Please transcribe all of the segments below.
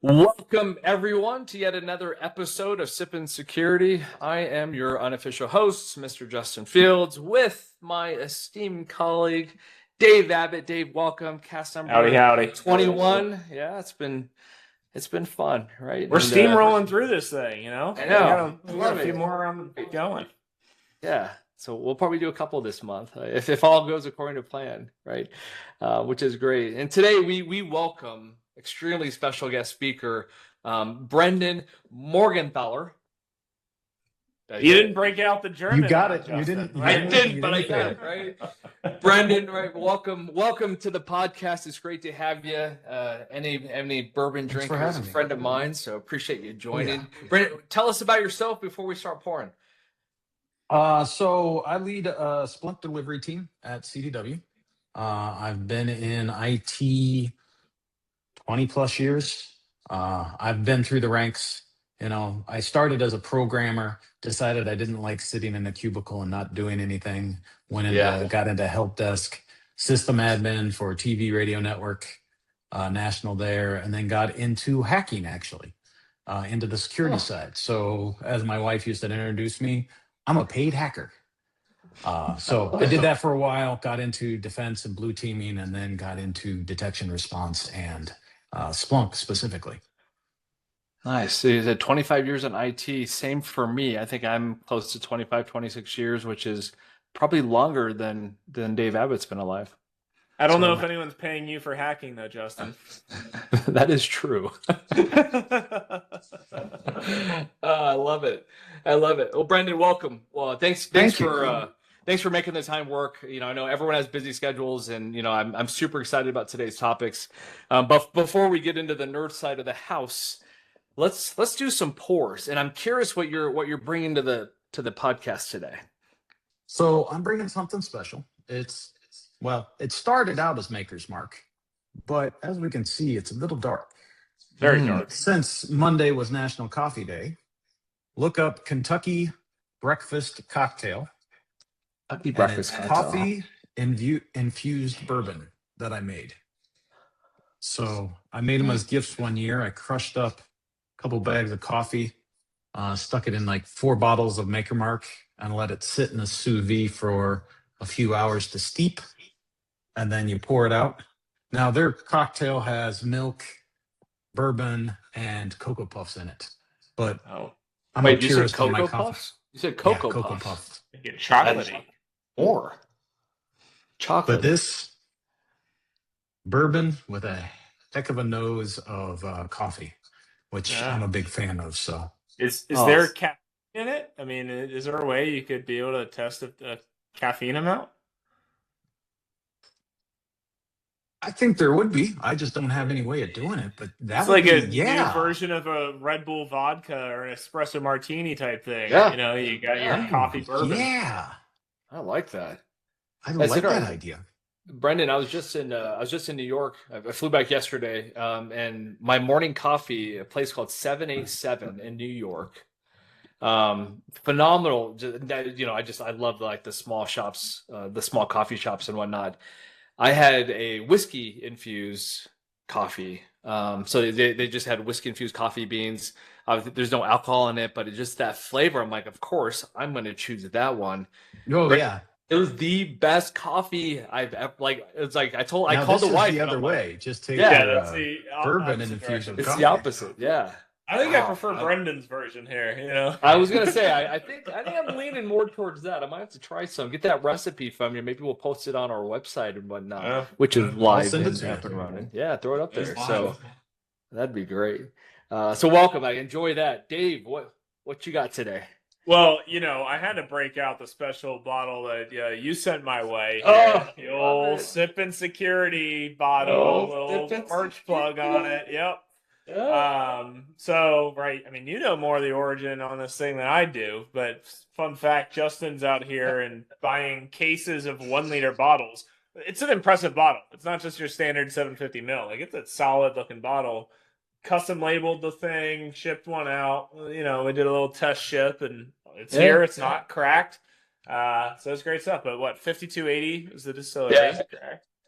Welcome, everyone, to yet another episode of Sippin' Security. I am your unofficial host, Mr. Justin Fields, with my esteemed colleague, Dave Abbott. Dave, welcome. Cast number Howdy. 21. Yeah, it's been fun, right? We're steamrolling through this thing, you know? I know. We got a few more on going. Yeah. So we'll probably do a couple this month, if all goes according to plan, right? Which is great. And today we welcome extremely special guest speaker, Brenden Morgenthaler. You didn't break out the German. You got it. Justin. You didn't. I did, but I got it, right? Brenden, right? Welcome to the podcast. It's great to have you. Any bourbon drinker is a friend of mine, so appreciate you joining. Yeah. Brenden, tell us about yourself before we start pouring. So I lead a Splunk delivery team at CDW. I've been in IT 20 plus years. I've been through the ranks. I started as a programmer, decided I didn't like sitting in a cubicle and not doing anything. Got into help desk, system admin for TV radio network, national there, and then got into hacking actually, into the security side. So as my wife used to introduce me, I'm a paid hacker. So I did that for a while, got into defense and blue teaming, and then got into detection response and Splunk specifically. Nice. So you said 25 years in IT. Same for me. I think I'm close to 25, 26 years, which is probably longer than Dave Abbott's been alive. I don't know if anyone's paying you for hacking, though, Justin. That is true. I love it. Well, Brenden, welcome. Well, thanks for making the time work. I know everyone has busy schedules, and I'm super excited about today's topics. But before we get into the nerd side of the house, let's do some pours. And I'm curious what you're bringing to the podcast today. So I'm bringing something special. It started out as Maker's Mark, but as we can see, it's a little dark. Very dark. Since Monday was National Coffee Day, look up Kentucky Breakfast Cocktail. Coffee infused bourbon that I made. So I made them as gifts one year. I crushed up a couple bags of coffee, stuck it in like 4 bottles of Maker Mark, and let it sit in a sous vide for a few hours to steep. And then you pour it out. Now their cocktail has milk, bourbon, and Cocoa Puffs in it. But I'm a purist on my coffee. You said Cocoa Puffs. Cocoa Puffs. Get chocolatey. Or chocolate. But this bourbon with a heck of a nose of coffee, which I'm a big fan of. So is there caffeine in it? I mean, is there a way you could be able to test the caffeine amount? I think there would be. I just don't have any way of doing it. But that's like a new version of a Red Bull vodka or an espresso martini type thing. Yeah. You got your coffee bourbon. Yeah, I like that. I like that idea. Brenden, I was just in New York. I flew back yesterday, and my morning coffee, a place called 787 in New York. Phenomenal. I love like the small shops, the small coffee shops and whatnot. I had a whiskey infused coffee. So they just had whiskey infused coffee beans. There's no alcohol in it, but it's just that flavor. I'm like, of course, I'm going to choose that one. Oh, yeah. It was the best coffee I've ever, it's like I called the wife the other way. Just take that's the bourbon and infuse it. It's the opposite. Yeah. I think I prefer Brendan's version here. I was gonna say I think I'm leaning more towards that. I might have to try some. Get that recipe from you. Maybe we'll post it on our website and whatnot, which is live and up and running. Yeah, throw it up there. So that'd be great. So welcome. I enjoy that, Dave. What you got today? Well, I had to break out the special bottle that you sent my way. The old Sippin' Security bottle, little merch plug on it. Yep. So, right, I mean, more of the origin on this thing than I do, but fun fact, Justin's out here and buying cases of 1 liter bottles. It's an impressive bottle. It's not just your standard 750 mil. Like, it's a solid looking bottle. Custom labeled the thing, shipped one out. We did a little test ship, and it's here. It's not cracked. So it's great stuff. But what, 5280 is the distillery? Yeah.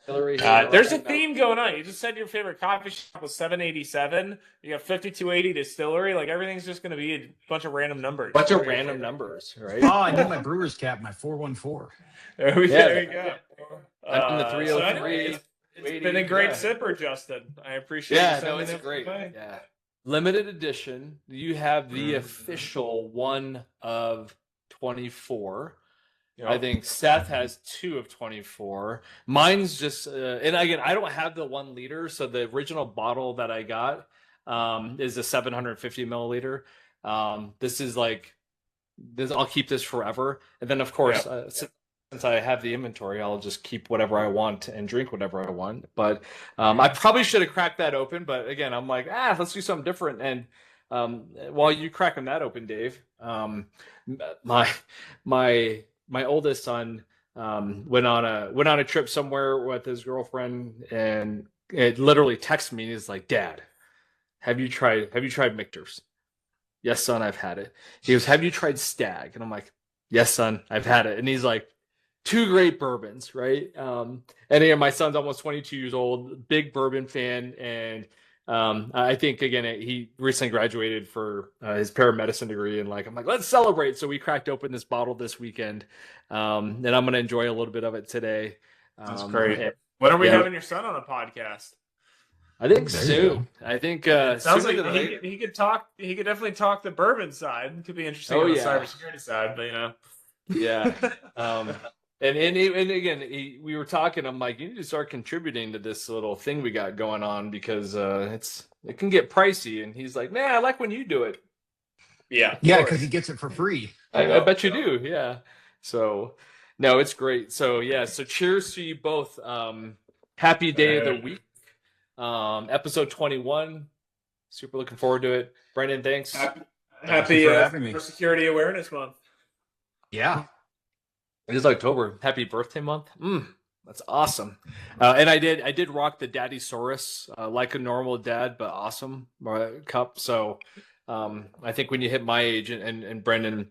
There's a theme going on. You just said your favorite coffee shop was 787. You got 5280 distillery. Like everything's just going to be a bunch of random numbers. Numbers, right? Oh, I need my brewer's cap, my 414. There we go. I'm in the 303. So anyway, it's been a great sipper, Justin. I appreciate it. Yeah, no, it's great. Yeah. Limited edition. You have the official 1 of 24. Yep. I think Seth has 2 of 24. Mine's just, and again, I don't have the 1 liter. So the original bottle that I got is a 750 milliliter. This is like, I'll keep this forever. And then of course, since I have the inventory, I'll just keep whatever I want and drink whatever I want. But I probably should have cracked that open. But again, I'm like, let's do something different. And while you cracking that open, Dave, my oldest son went on a trip somewhere with his girlfriend, and it literally texted me. And he's like, "Dad, have you tried Michter's?" "Yes, son, I've had it." He goes, "Have you tried Stag?" And I'm like, "Yes, son, I've had it." And he's like, 2 great bourbons, right? And again, my son's almost 22 years old, big bourbon fan, and I think again he recently graduated for his paramedicine degree, and I'm like, let's celebrate. So we cracked open this bottle this weekend, and I'm going to enjoy a little bit of it today. That's great. When are we having your son on a podcast? I think soon. I think sounds like he could talk. He could definitely talk the bourbon side. It could be interesting on the cybersecurity side, but yeah. And again, we were talking. I'm like, you need to start contributing to this little thing we got going on, because it can get pricey. And he's like, "Man, I like when you do it." Yeah, because he gets it for free. I bet you do. Yeah. So, no, it's great. So so cheers to you both. Happy day of the week. Episode 21. Super looking forward to it. Brenden, thanks. Happy for Security Awareness Month. Yeah. It is October. Happy birthday month. That's awesome. And I did rock the Daddy Saurus, like a normal dad, but awesome cup. So I think when you hit my age, and Brenden,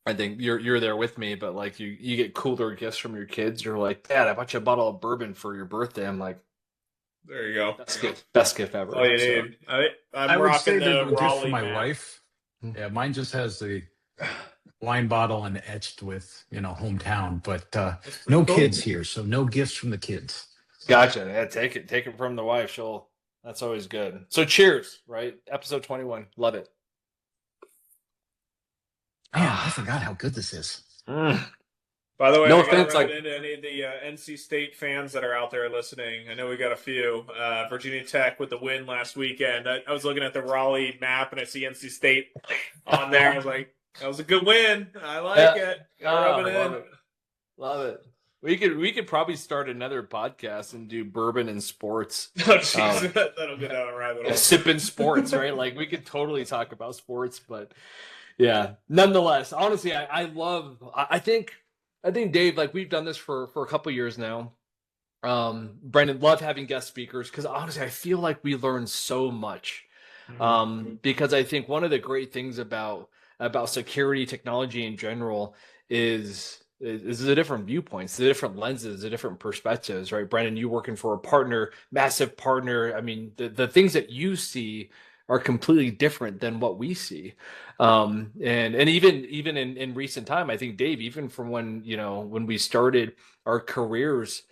I think you're there with me, but you get cooler gifts from your kids. You're like, "Dad, I bought you a bottle of bourbon for your birthday." I'm like, there you go. Best gift ever. Oh, you need. I would say the gift for my wife. Yeah, mine just has the wine bottle and etched with hometown, but no kids here, so no gifts from the kids. Gotcha. Yeah, take it from the wife. That's always good. So cheers, right? Episode 21. Love it. Man, I forgot how good this is. By the way, no offense, into any of the NC State fans that are out there listening. I know we got a few. Virginia Tech with the win last weekend. I was looking at the Raleigh map and I see NC State on there. I was like, that was a good win. I like it. Love it. We could probably start another podcast and do bourbon and sports. Oh, jeez, that'll go down a rabbit hole. Sipping sports, right? We could totally talk about sports, but yeah. Nonetheless, honestly, I think Dave, we've done this for a couple years now. Brenden, love having guest speakers, because honestly, I feel like we learn so much. Because I think one of the great things about security technology in general is the different viewpoints, the different lenses, the different perspectives, right? Brenden, you working for a partner, massive partner. I mean, the things that you see are completely different than what we see. And even in recent time, I think, Dave, even from when we started our careers,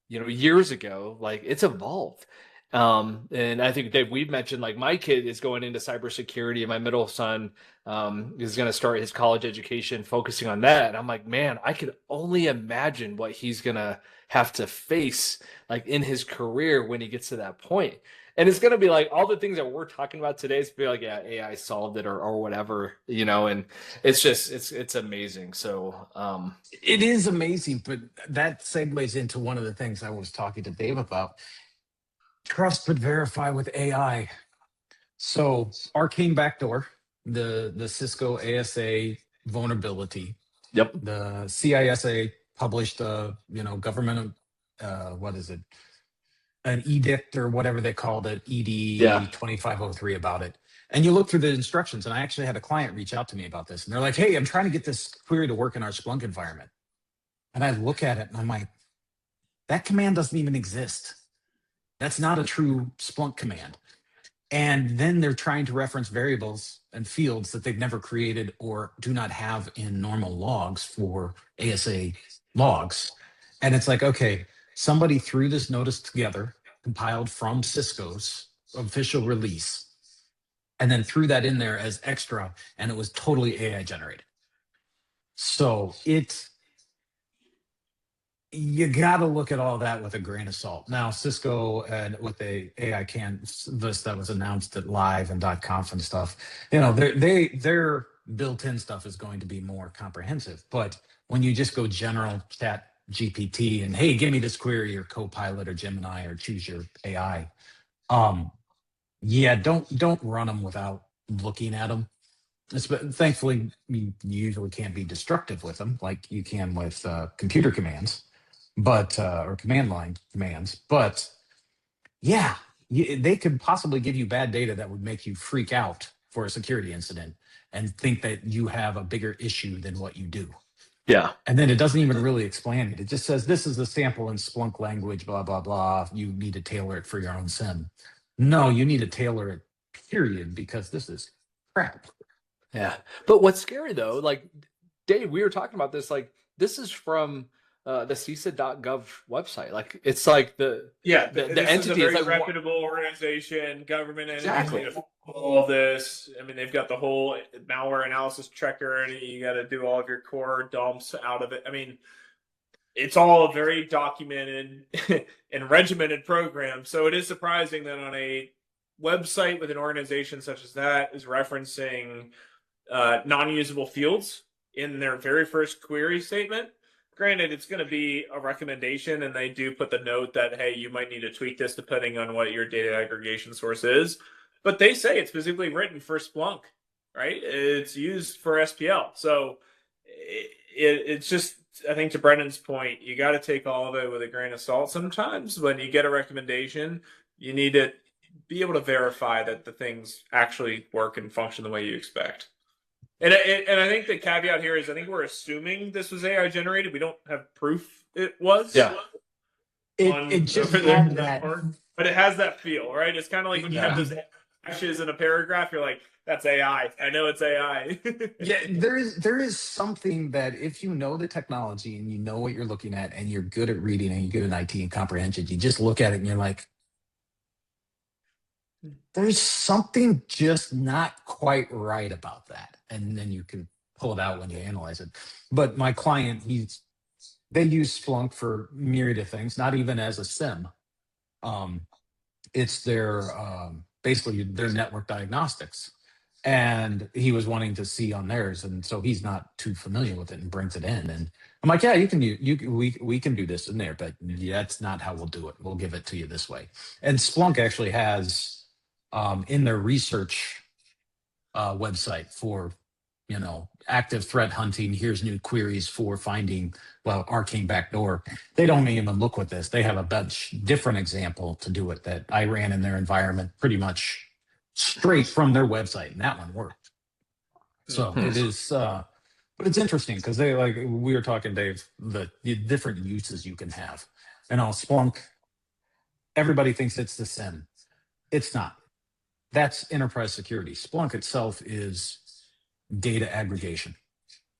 years ago, it's evolved. And I think, Dave, we've mentioned, my kid is going into cybersecurity, and my middle son is going to start his college education focusing on that. And I'm like, man, I could only imagine what he's going to have to face in his career when he gets to that point. And it's going to be all the things that we're talking about today. It's be yeah, AI solved it or whatever, and it's just, it's amazing. So it is amazing, but that segues into one of the things I was talking to Dave about. Trust but verify with AI. So Arcane Backdoor, the Cisco ASA vulnerability. Yep. The CISA published government what is it? An edict or whatever they called it, ED 2503 about it. And you look through the instructions, and I actually had a client reach out to me about this, and they're like, "Hey, I'm trying to get this query to work in our Splunk environment." And I look at it and I'm like, that command doesn't even exist. That's not a true Splunk command. And then they're trying to reference variables and fields that they've never created or do not have in normal logs for ASA logs. And it's like, okay, somebody threw this notice together, compiled from Cisco's official release, and then threw that in there as extra, and it was totally AI generated. So you got to look at all that with a grain of salt. Now, Cisco and with the AI canvas that was announced at Live and .conf and stuff, their built-in stuff is going to be more comprehensive. But when you just go general chat GPT and, hey, give me this query or Copilot or Gemini or choose your AI, don't run them without looking at them. Thankfully, you usually can't be destructive with them like you can with computer commands, or command line commands. But yeah, they could possibly give you bad data that would make you freak out for a security incident and think that you have a bigger issue than what you do. Yeah. And then it doesn't even really explain it. It just says, this is a sample in Splunk language, blah, blah, blah. You need to tailor it for your own SIM. No, you need to tailor it, period, because this is crap. Yeah. But what's scary though, like Dave, we were talking about this, like this is from the CISA.Gov website. Like it's like the entity is a very is like reputable organization, government entity. Exactly. All this. I mean, they've got the whole malware analysis checker, and you got to do all of your core dumps out of it. I mean, it's all a very documented and regimented program. So it is surprising that on a website with an organization such as that is referencing non-usable fields in their very first query statement. Granted, it's going to be a recommendation, and they do put the note that, hey, you might need to tweak this depending on what your data aggregation source is. But they say it's specifically written for Splunk, right? It's used for SPL. So it's just, I think to Brendan's point, you got to take all of it with a grain of salt. Sometimes when you get a recommendation, you need to be able to verify that the things actually work and function the way you expect. And I think the caveat here is I think we're assuming this was AI generated. We don't have proof it was. Yeah. It just had that. But it has that feel, right? It's kind of like when you have those hashes in a paragraph, you're like, that's AI. I know it's AI. Yeah, there is something that if you know the technology and you know what you're looking at and you're good at reading and you're good at IT and comprehension, you just look at it and you're like, there's something just not quite right about that. And then you can pull it out when you analyze it. But my client, they use Splunk for myriad of things, not even as a SIM. It's their basically their network diagnostics. And he was wanting to see on theirs, and so he's not too familiar with it and brings it in. And I'm like, yeah, we can do this in there, but that's not how we'll do it. We'll give it to you this way. And Splunk actually has in their research website for active threat hunting. Here's new queries for finding arcane backdoor. They don't even look with this. They have a bunch different example to do it that I ran in their environment pretty much straight from their website, and that one worked. So it is, but it's interesting because we were talking, Dave, the different uses you can have. And Splunk, everybody thinks it's the SIM. It's not. That's enterprise security. Splunk itself is data aggregation.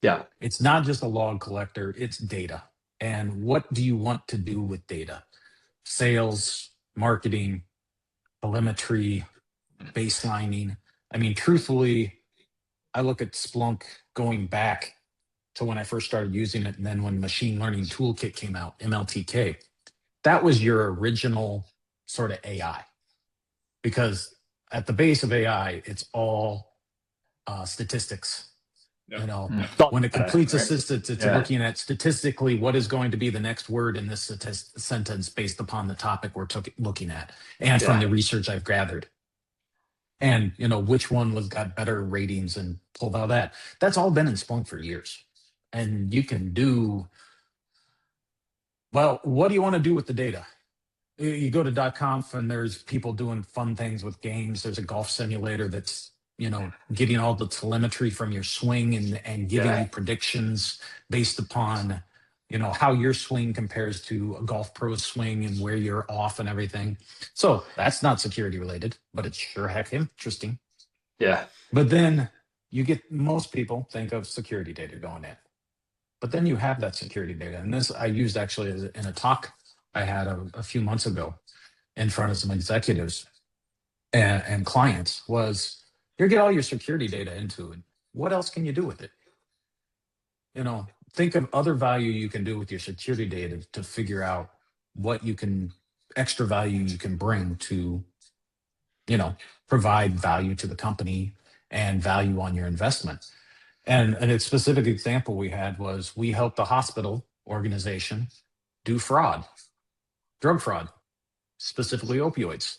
Yeah. It's not just a log collector, it's data. And what do you want to do with data? Sales, marketing, telemetry, baselining. I mean, truthfully, I look at Splunk going back to when I first started using it, and then when machine learning toolkit came out, MLTK, that was your original sort of AI. Because at the base of AI, it's all statistics. When it completes a sentence, it's looking at statistically what is going to be the next word in this sentence based upon the topic we're looking at and from the research I've gathered. And which one got better ratings and pulled out that. That's all been in Splunk for years. And you can do, what do you want to do with the data? You go to .conf and there's people doing fun things with games. There's a golf simulator that's getting all the telemetry from your swing and giving you predictions based upon how your swing compares to a golf pro's swing and where you're off and everything. So that's not security related, but it's sure heck interesting. Yeah. But then you get, most people think of security data going in, but then you have that security data. And this I used actually in a talk I had a few months ago in front of some executives and clients was, you get all your security data into it. What else can you do with it? Think of other value you can do with your security data to figure out what extra value you can bring to, provide value to the company and value on your investment. And a specific example we had was we helped the hospital organization do fraud, drug fraud, specifically opioids.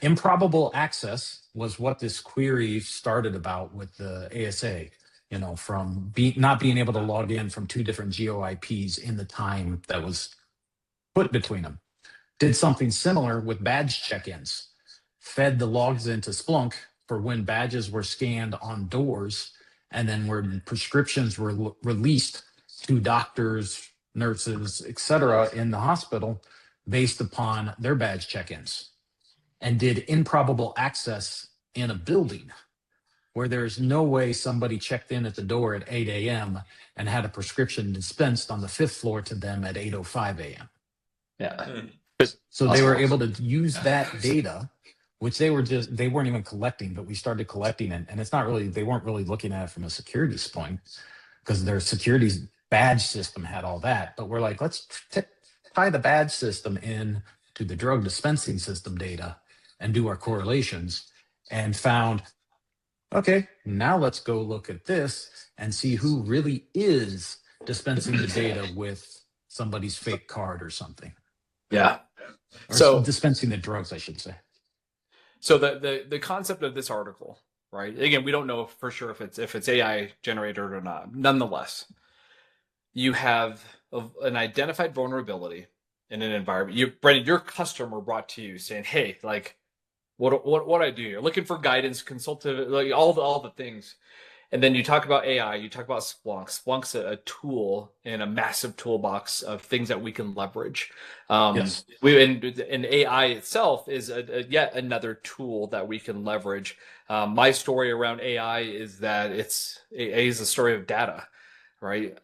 Improbable access was what this query started about with the ASA, from not being able to log in from two different GeoIPs in the time that was put between them. Did something similar with badge check-ins, fed the logs into Splunk for when badges were scanned on doors, and then when prescriptions were released to doctors, nurses, etc., in the hospital based upon their badge check-ins, and did improbable access in a building where there's no way somebody checked in at the door at 8 a.m. and had a prescription dispensed on the 5th floor to them at 8:05 a.m. Yeah. So they were able to use that data, which they weren't even collecting, but we started collecting it. And they weren't really looking at it from a security point, because their security badge system had all that. But we're like, let's tie the badge system in to the drug dispensing system data and do our correlations, and found, okay, now let's go look at this and see who really is dispensing the data with somebody's fake card or something. Yeah. Or dispensing the drugs, I should say. So the concept of this article, right? Again, we don't know for sure if it's AI generated or not. Nonetheless, you have an identified vulnerability in an environment. Brenden, your customer brought to you saying, "Hey, like, what I do? You're looking for guidance, consultative, like all the things." And then you talk about AI, you talk about Splunk. Splunk's a tool in a massive toolbox of things that we can leverage. Yes. And AI itself is yet another tool that we can leverage. My story around AI is that AI is a story of data, right?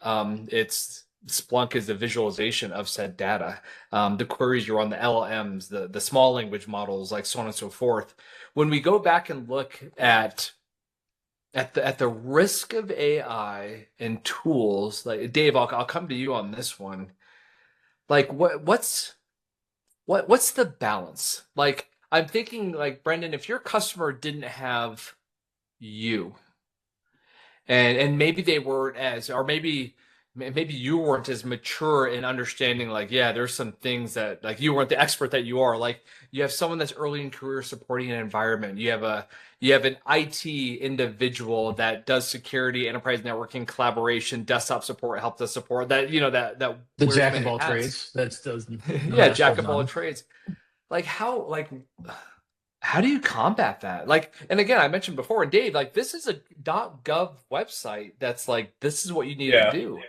Splunk is the visualization of said data. The queries you run, the LLMs, the small language models, like so on and so forth. When we go back and look at the risk of AI and tools, like Dave, I'll come to you on this one. Like what's the balance? Like I'm thinking, like, Brenden, if your customer didn't have you, and maybe they weren't or maybe you weren't as mature in understanding, like, yeah, there's some things that, like, you weren't the expert that you are. Like, you have someone that's early in career supporting an environment. You have an IT individual that does security, enterprise networking, collaboration, desktop support, help desk support, that the jack of all trades. That's does yeah, jack of all trades. Like, how do you combat that? Like, and again, I mentioned before, and Dave, like, this is a .gov website that's like, this is what you need to do.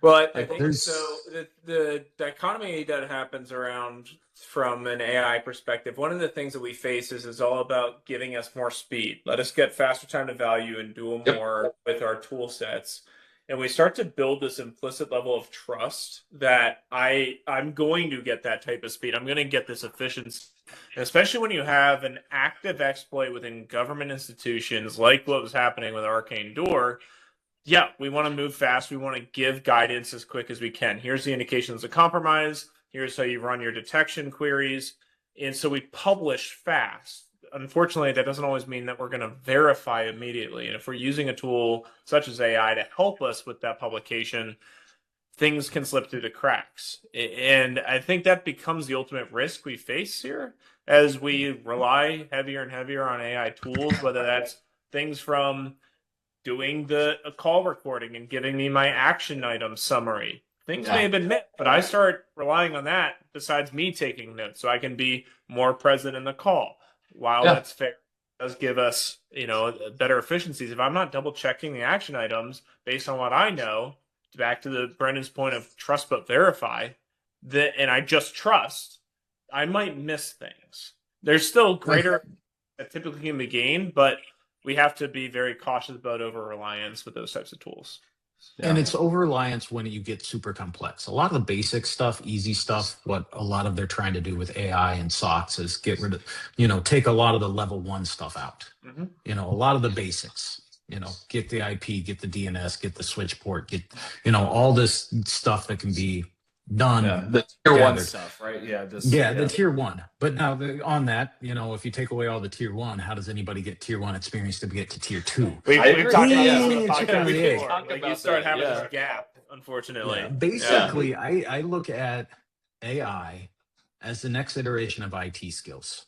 Well, I think so. The dichotomy that happens around from an AI perspective, one of the things that we face is all about giving us more speed. Let us get faster time to value and do more with our tool sets. And we start to build this implicit level of trust that I'm going to get that type of speed. I'm going to get this efficiency. And especially when you have an active exploit within government institutions like what was happening with Arcane Door. Yeah, we want to move fast. We want to give guidance as quick as we can. Here's the indications of compromise. Here's how you run your detection queries. And so we publish fast. Unfortunately, that doesn't always mean that we're going to verify immediately. And if we're using a tool such as AI to help us with that publication, things can slip through the cracks. And I think that becomes the ultimate risk we face here as we rely heavier and heavier on AI tools, whether that's things from doing a call recording and giving me my action item summary. Things may have been missed, but I start relying on that besides me taking notes so I can be more present in the call. While that's fair, it does give us, better efficiencies. If I'm not double checking the action items based on what I know, back to the Brendan's point of trust but verify, and I just trust, I might miss things. There's still greater that typically can be gained, but we have to be very cautious about over-reliance with those types of tools. And it's over-reliance when you get super complex. A lot of the basic stuff, easy stuff, what a lot of they're trying to do with AI and SOCs is get rid of, take a lot of the level 1 stuff out. A lot of the basics, get the IP, get the DNS, get the switch port, get, all this stuff that can be done. Yeah, the tier 1 stuff, right? Yeah. The tier 1. But now on that, if you take away all the tier 1, how does anybody get tier 1 experience to get to tier 2? We've talked about this on the podcast before. Like you start having this gap, unfortunately. Yeah. Basically, I look at AI as the next iteration of IT skills.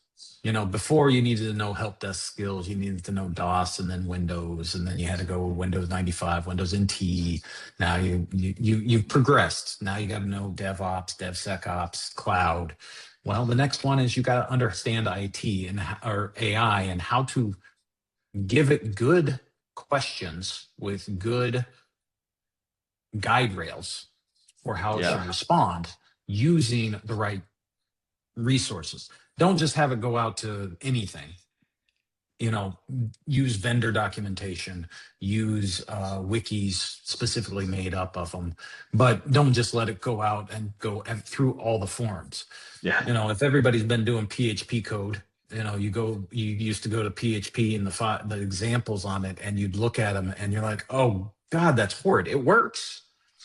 Before you needed to know help desk skills, you needed to know DOS and then Windows, and then you had to go Windows 95, Windows NT. Now you've progressed. Now you got to know DevOps, DevSecOps, cloud. Well, the next one is you got to understand IT or AI and how to give it good questions with good guide rails for how it should respond using the right resources. Don't just have it go out to anything. Use vendor documentation, use wikis specifically made up of them, but don't just let it go out and go through all the forms. If everybody's been doing PHP code, you used to go to PHP and the examples on it, and you'd look at them and you're like, oh God, that's horrid. It works.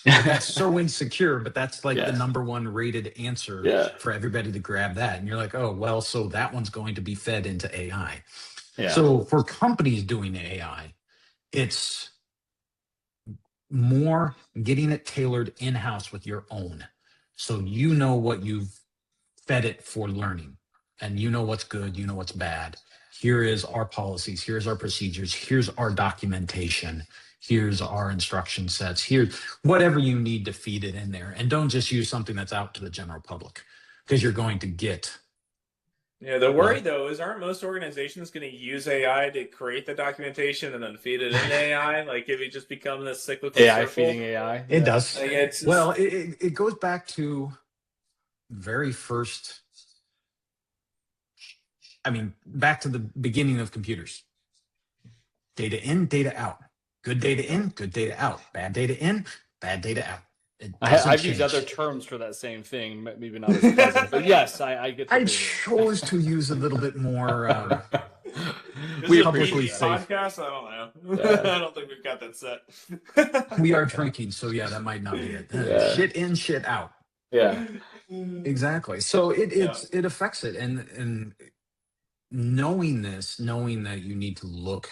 That's so insecure, but that's like the number 1 rated answer for everybody to grab that. And you're like, oh, well, so that one's going to be fed into AI. So for companies doing AI, it's more getting it tailored in-house with your own. So what you've fed it for learning, and what's good, what's bad. Here is our policies, here's our procedures, here's our documentation. Here's our instruction sets. Here's whatever you need to feed it in there. And don't just use something that's out to the general public, because you're going to get. Yeah, the worry, though, is aren't most organizations going to use AI to create the documentation and then feed it into AI? Like, if it just becomes this cyclical AI circle? feeding AI? It does. Like it goes back to very first, back to the beginning of computers. Data in, data out. Good data in, good data out. Bad data in, bad data out. I've used other terms for that same thing, maybe not as pleasant, but yes, I get. I chose to use a little bit more. We publicly safe podcast. I don't know. I don't think we've got that set. We are drinking, so that might not be it. Shit in, shit out. Yeah, exactly. So it affects it, and knowing that you need to look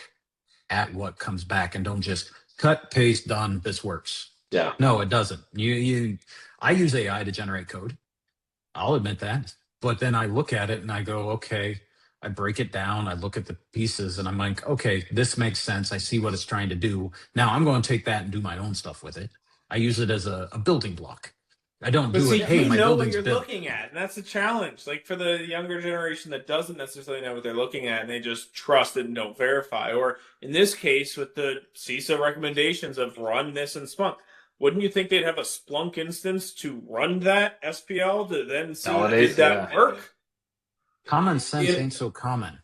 at what comes back and don't just cut, paste, done, this works. No, it doesn't. I use AI to generate code. I'll admit that. But then I look at it and I go, okay, I break it down. I look at the pieces and I'm like, okay, this makes sense. I see what it's trying to do. Now I'm going to take that and do my own stuff with it. I use it as a building block. I don't do it. Hey, my building's built. You know what you're built. looking at, and that's the challenge. Like for the younger generation that doesn't necessarily know what they're looking at, and they just trust and don't verify. Or in this case, with the CISA recommendations of run this in Splunk, wouldn't you think they'd have a Splunk instance to run that SPL to then see did that work? Common sense ain't so common.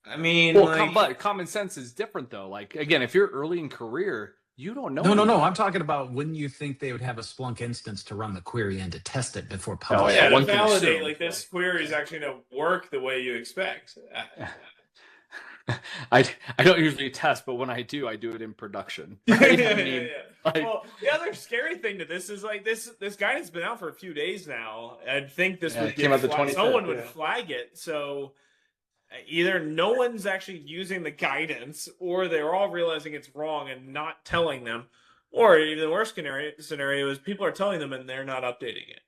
I mean, but common sense is different though. Like again, if you're early in career, you don't know. No. I'm talking about wouldn't you think they would have a Splunk instance to run the query and to test it before publishing? To validate like this query is actually going to work the way you expect. I don't usually test, but when I do it in production. Right? Well, the other scary thing to this is like this guidance has been out for a few days now. I'd think this would came out the 25th, someone would flag it. So either no one's actually using the guidance, or they're all realizing it's wrong and not telling them, or even the worst scenario is people are telling them and they're not updating it.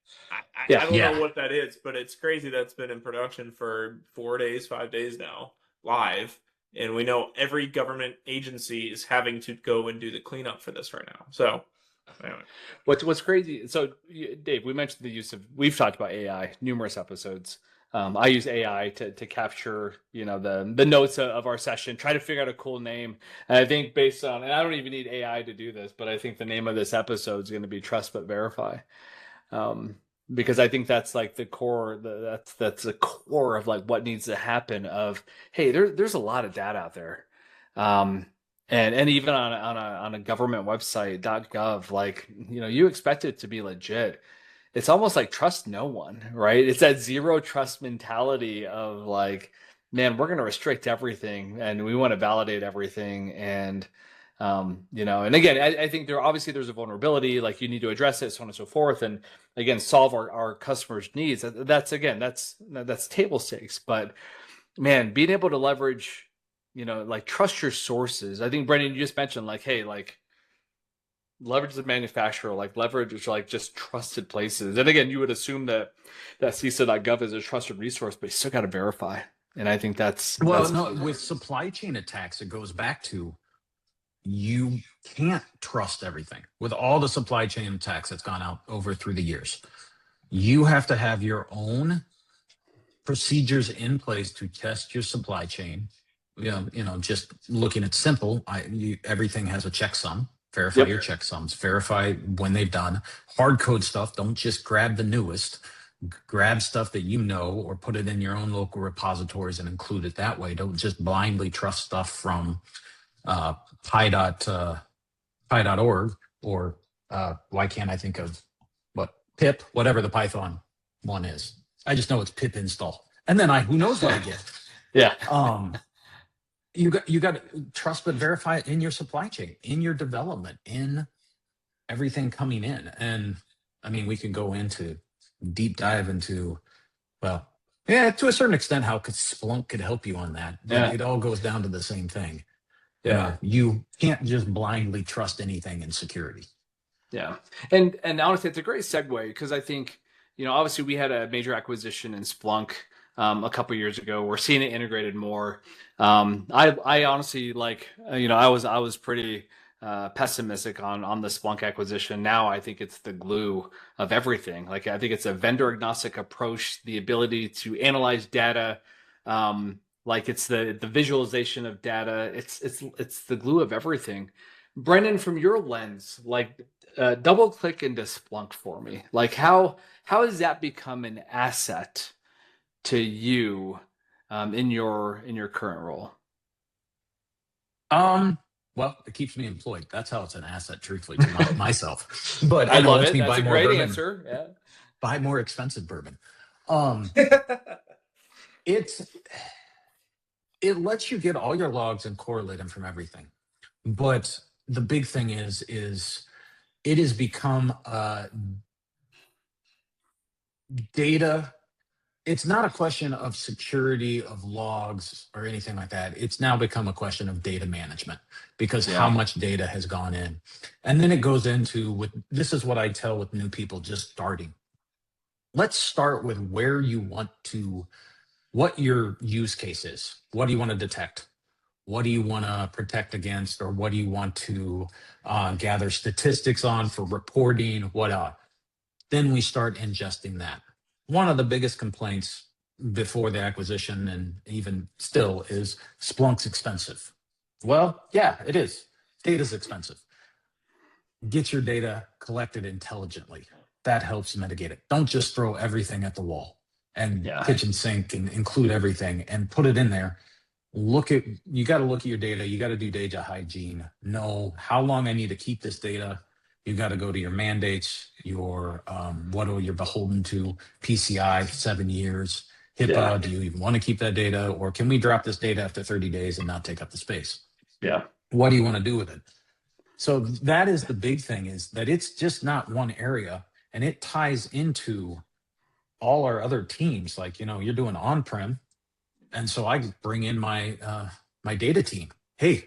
I don't know what that is, but it's crazy that's been in production for 4 days, 5 days now, live. And we know every government agency is having to go and do the cleanup for this right now. So, anyway. What's crazy? So, Dave, we mentioned the use of. We've talked about AI numerous episodes. I use AI to capture, the notes of our session, try to figure out a cool name. And I think based on, and I don't even need AI to do this, but I think the name of this episode is going to be Trust But Verify. Because I think that's like the core, that's the core of like what needs to happen of, hey, there's a lot of data out there. And even on a government website, .gov, like, you expect it to be legit. It's almost like trust no one, right? It's that zero trust mentality of like, man, we're going to restrict everything and we want to validate everything. And, and again, I think there's a vulnerability, like you need to address it, so on and so forth. And again, solve our customers' needs. That's table stakes. But man, being able to leverage, like trust your sources. I think Brenden, you just mentioned like, hey, like, leverage the manufacturer, like leverage like just trusted places. And again, you would assume that CISA.Gov is a trusted resource, but you still got to verify. And I think that's no, with supply chain attacks, it goes back to you can't trust everything. With all the supply chain attacks that's gone out over through the years, you have to have your own procedures in place to test your supply chain. Just looking at simple, everything has a checksum. Verify your checksums, verify when they've done. Hard code stuff, don't just grab the newest. Grab stuff that or put it in your own local repositories and include it that way. Don't just blindly trust stuff from pi.org or why can't I think of pip, whatever the Python one is. I just know it's pip install. And then who knows what I get. Yeah. You got to trust but verify it in your supply chain, in your development, in everything coming in. And I mean, we can go into deep dive into, to a certain extent, how Splunk could help you on that. But it all goes down to the same thing. Yeah. You can't just blindly trust anything in security. Yeah. And honestly, it's a great segue because I think, obviously we had a major acquisition in Splunk a couple of years ago. We're seeing it integrated more. I honestly I was pretty pessimistic on the Splunk acquisition. Now I think it's the glue of everything. Like I think it's a vendor agnostic approach, the ability to analyze data, like it's the visualization of data. It's the glue of everything. Brenden, from your lens, like double click into Splunk for me. Like how has that become an asset to you in your current role? Well, it keeps me employed. That's how it's an asset, truthfully, to myself. But I love it. That's a great answer. Yeah. Buy more expensive bourbon. It lets you get all your logs and correlate them from everything. But the big thing is it has become data. It's not a question of security of logs or anything like that. It's now become a question of data management because how much data has gone in. And then it goes into this is what I tell with new people just starting. Let's start with where you want to, what your use case is. What do you want to detect? What do you want to protect against? Or what do you want to gather statistics on for reporting? What? Then we start ingesting that. One of the biggest complaints before the acquisition and even still is Splunk's expensive. Well, yeah, it is. Data's expensive. Get your data collected intelligently. That helps mitigate it. Don't just throw everything at the wall and kitchen sink and include everything and put it in there. You got to look at your data. You got to do data hygiene. Know how long I need to keep this data. You got to go to your mandates, your what are you beholden to? PCI, 7 years. HIPAA, do you even want to keep that data? Or can we drop this data after 30 days and not take up the space? Yeah. What do you want to do with it? So that is the big thing, is that it's just not one area, and it ties into all our other teams. Like, you're doing on-prem, and so I bring in my my data team. Hey,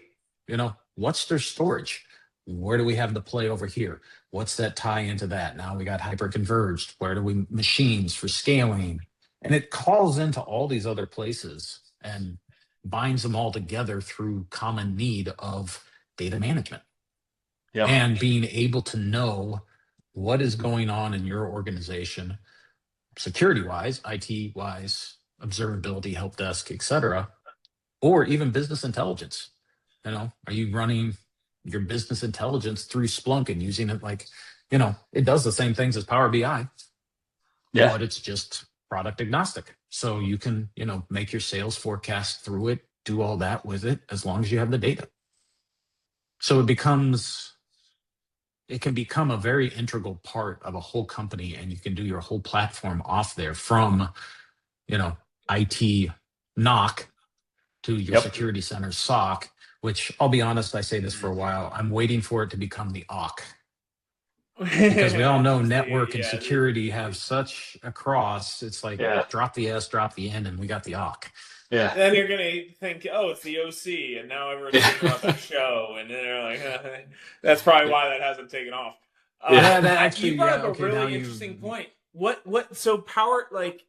what's their storage? Where do we have the play over here? What's that tie into that? Now we got hyper-converged. Where do we machines for scaling? And it calls into all these other places and binds them all together through common need of data management. And being able to know what is going on in your organization, security-wise, IT-wise, observability, help desk, etc., or even business intelligence. Are you running your business intelligence through Splunk and using it like, it does the same things as Power BI, but it's just product agnostic. So you can, make your sales forecast through it, do all that with it, as long as you have the data. So it can become a very integral part of a whole company, and you can do your whole platform off there from, IT knock to your security center SOC, which I'll be honest, I say this for a while, I'm waiting for it to become the OC. Because we all know network and security have such a cross. It's like drop the S, drop the N, and we got the OC. Yeah. Then you're gonna think, oh, it's the OC, and now everyone's thinking about that show, and then they're like, that's probably why that hasn't taken off. That actually, you brought up a really interesting point. So power, like,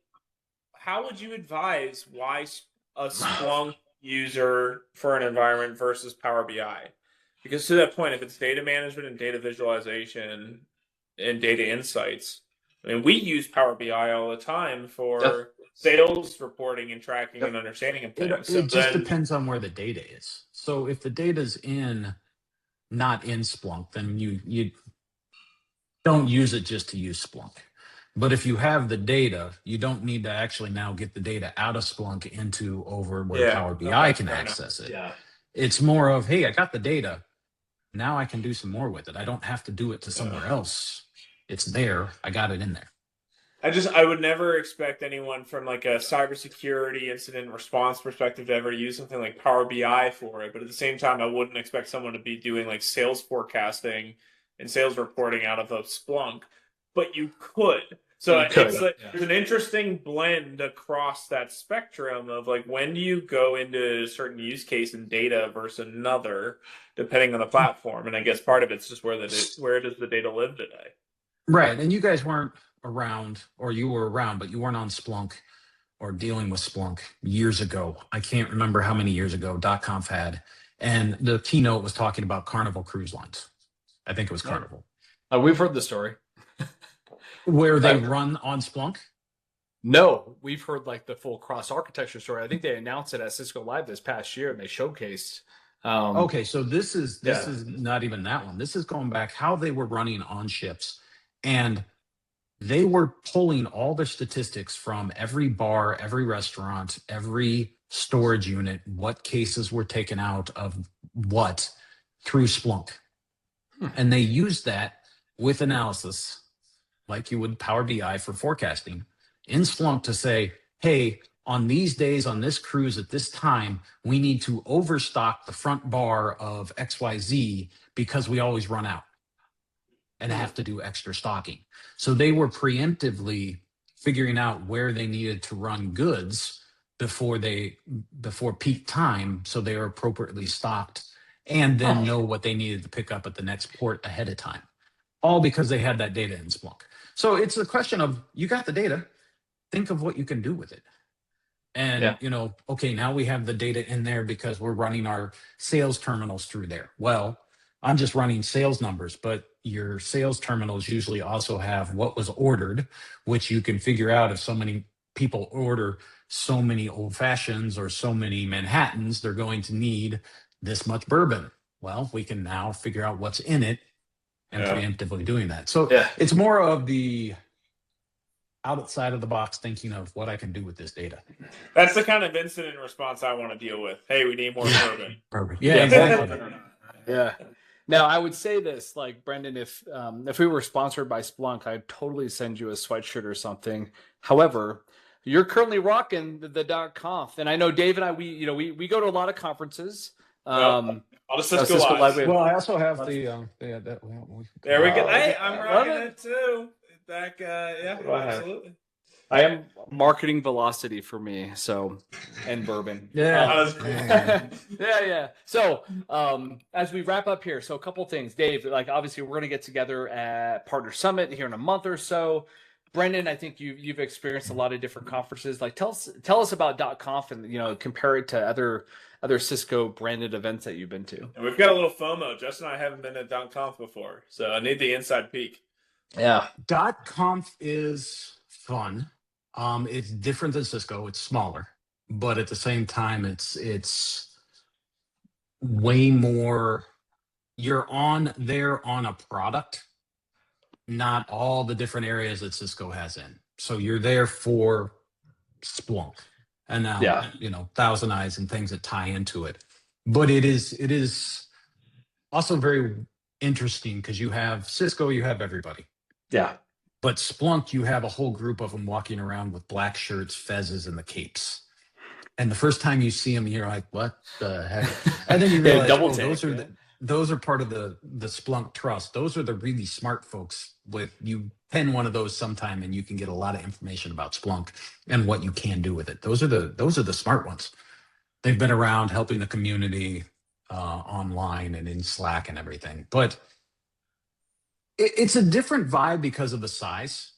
how would you advise why a Splunk user for an environment versus Power BI? Because to that point, if it's data management and data visualization and data insights, I mean, we use Power BI all the time for sales reporting and tracking and understanding of things. It just depends on where the data is. So if the data's not in Splunk, then you don't use it just to use Splunk. But if you have the data, you don't need to actually now get the data out of Splunk into over where Power BI can access it. Yeah. It's more of, hey, I got the data. Now I can do some more with it. I don't have to do it to somewhere else. It's there. I got it in there. I would never expect anyone from like a cybersecurity incident response perspective to ever use something like Power BI for it. But at the same time, I wouldn't expect someone to be doing like sales forecasting and sales reporting out of a Splunk. But you could. So there's an interesting blend across that spectrum of like, when do you go into a certain use case and data versus another, depending on the platform. And I guess part of it's just where does the data live today? Right. And you guys weren't around, or you were around, but you weren't on Splunk or dealing with Splunk years ago. I can't remember how many years ago .conf had. And the keynote was talking about Carnival Cruise Lines. I think it was Carnival. We've heard the story. Where they run on Splunk? No, we've heard like the full cross architecture story. I think they announced it at Cisco Live this past year, and they showcased. Okay, so this is not even that one. This is going back how they were running on ships, and they were pulling all their statistics from every bar, every restaurant, every storage unit, what cases were taken out of what through Splunk. And they used that with analysis, like you would Power BI for forecasting, in Splunk to say, hey, on these days, on this cruise at this time, we need to overstock the front bar of XYZ because we always run out and have to do extra stocking. So they were preemptively figuring out where they needed to run goods before peak time, so they are appropriately stocked, and then know what they needed to pick up at the next port ahead of time. All because they had that data in Splunk. So it's a question of, you got the data, think of what you can do with it. And, okay, now we have the data in there because we're running our sales terminals through there. Well, I'm just running sales numbers, but your sales terminals usually also have what was ordered, which you can figure out if so many people order so many old fashions or so many Manhattans, they're going to need this much bourbon. Well, we can now figure out what's in it and preemptively doing that. So it's more of the outside of the box thinking of what I can do with this data. That's the kind of incident response I want to deal with. Hey, we need more bourbon. Bourbon. Yeah, exactly. Yeah. Now, I would say this, like, Brenden, if we were sponsored by Splunk, I'd totally send you a sweatshirt or something. However, you're currently rocking the .conf, and I know Dave and I, we go to a lot of conferences. All the Cisco Live. Well, I also have the there we go. Hey, I'm rocking it too. Absolutely. I am marketing velocity for me, and bourbon. Yeah. Yeah. So, as we wrap up here, so a couple things, Dave. Like, obviously, we're going to get together at Partner Summit here in a month or so. Brenden, I think you've experienced a lot of different conferences. Like, tell us about .conf and compare it to other Cisco branded events that you've been to. And we've got a little FOMO. Justin and I haven't been at .conf before, so I need the inside peek. Yeah. .conf is fun. It's different than Cisco. It's smaller, but at the same time, it's way more. You're on there on a product, not all the different areas that Cisco has in. So you're there for Splunk, and now Yeah. Thousand Eyes and things that tie into it. But it is also very interesting because you have Cisco, you have everybody. Yeah. But Splunk, you have a whole group of them walking around with black shirts, fezzes, and the capes. And the first time you see them, you're like, "What the heck?" And then you realize, double oh, take, those are part of the Splunk trust. Those are the really smart folks. With you pen one of those sometime, and you can get a lot of information about Splunk and what you can do with it. Those are the smart ones. They've been around helping the community online and in Slack and everything, but it's a different vibe because of the size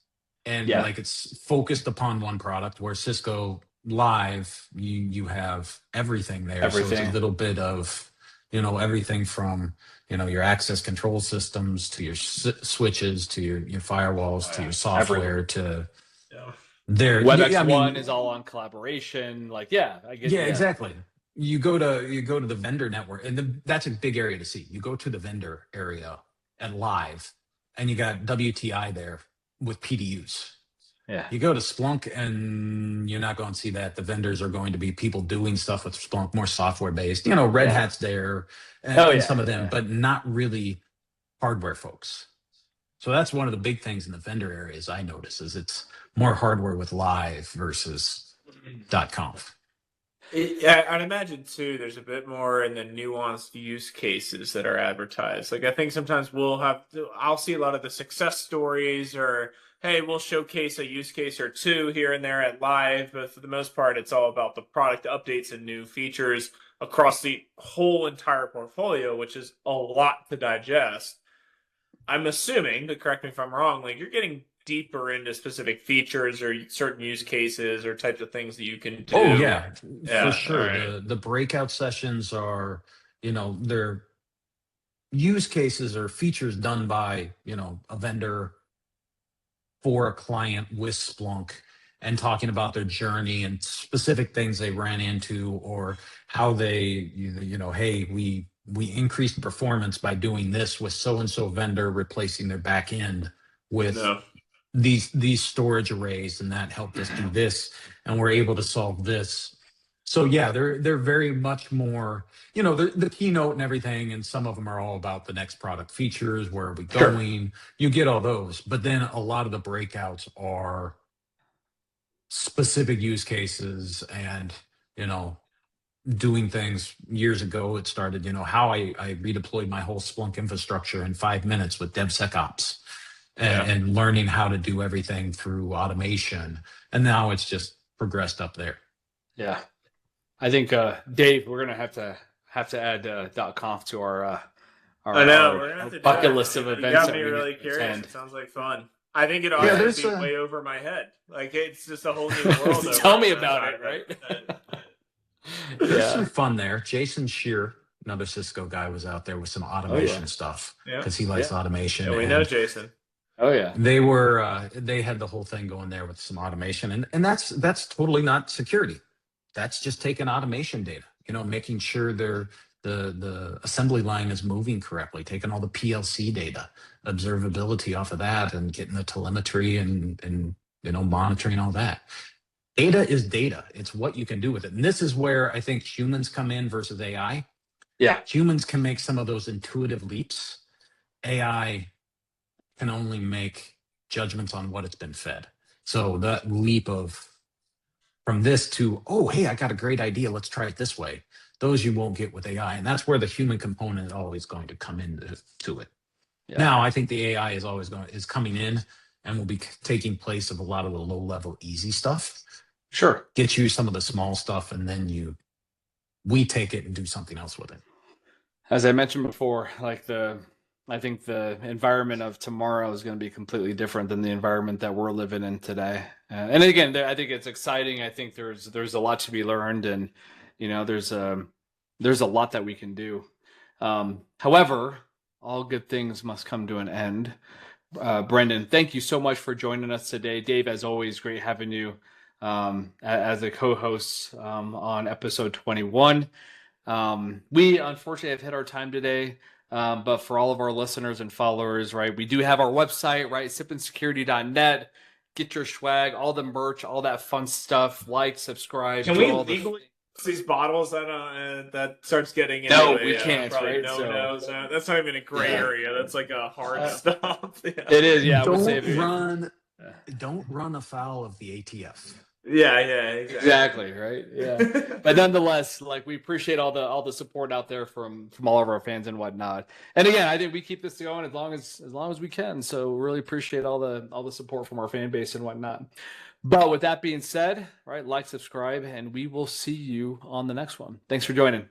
and Yeah. like it's focused upon one product. Where Cisco Live, you have everything there. So it's Everything. a little bit of everything from your access control systems to your switches to your firewalls to your software to their WebEx1 is all on collaboration. Like, I get. yeah, exactly. You go to the vendor network, and that's a big area to see. You go to the vendor area at Live, and you got WTI there with PDUs. Yeah. You go to Splunk, and you're not going to see that. The vendors are going to be people doing stuff with Splunk, more software based. Red Hat's there, and some of them, but not really hardware folks. So that's one of the big things in the vendor areas I notice is it's more hardware with Live versus .conf. I'd imagine too. There's a bit more in the nuanced use cases that are advertised. Like I think sometimes I'll see a lot of the success stories, or hey, we'll showcase a use case or two here and there at Live. But for the most part, it's all about the product updates and new features across the whole entire portfolio, which is a lot to digest. I'm assuming, to correct me if I'm wrong, like you're getting deeper into specific features or certain use cases or types of things that you can do. Oh yeah, for sure. Right. The breakout sessions are, they're use cases or features done by, a vendor for a client with Splunk and talking about their journey and specific things they ran into or how they, hey, we increased performance by doing this with so-and-so vendor replacing their back end with these storage arrays, and that helped us do this, and we're able to solve this. So yeah, they're very much more, the keynote and everything, and some of them are all about the next product features, where are we going? You get all those, but then a lot of the breakouts are specific use cases and, doing things. Years ago, it started, how I redeployed my whole Splunk infrastructure in 5 minutes with DevSecOps. And learning how to do everything through automation. And now it's just progressed up there. Yeah. I think, Dave, we're going to have to add .conf to our I know, we're gonna have to bucket list of events. You got me really curious. It sounds like fun. I think it ought to be way over my head. Like it's just a whole new world. Tell me about it, right? There's some fun there. Jason Shear, another Cisco guy, was out there with some automation stuff because he likes automation. Yeah, we know Jason. Oh yeah. They had the whole thing going there with some automation, and that's totally not security. That's just taking automation data, making sure the assembly line is moving correctly, taking all the PLC data, observability off of that, and getting the telemetry and monitoring all that. Data is data. It's what you can do with it. And this is where I think humans come in versus AI. Yeah. Humans can make some of those intuitive leaps. AI can only make judgments on what it's been fed. So that leap from this to, oh, hey, I got a great idea. Let's try it this way. Those you won't get with AI. And that's where the human component is always going to come into it. Yeah. Now, I think the AI is coming in and will be taking place of a lot of the low level, easy stuff. Sure. Get you some of the small stuff, and then we take it and do something else with it. As I mentioned before, I think the environment of tomorrow is going to be completely different than the environment that we're living in today. And again, I think it's exciting. I think there's a lot to be learned, and there's a lot that we can do. However, all good things must come to an end. Brenden, thank you so much for joining us today. Dave, as always, great having you as a co-host on episode 21. We unfortunately have hit our time today, but for all of our listeners and followers, right, we do have our website, right, sipandsecurity.net. Get your swag, all the merch, all that fun stuff. Like, subscribe. Can we legally these bottles that starts getting into no, we can't, right? That's not even a gray area. That's like a hard stop. Yeah. It is, yeah. Don't run afoul of the ATF. Yeah, exactly, right. Yeah, but nonetheless, like, we appreciate all the support out there from all of our fans and whatnot. And again, I think we keep this going as long as we can. So really appreciate all the support from our fan base and whatnot. But with that being said, right, like, subscribe, and we will see you on the next one. Thanks for joining.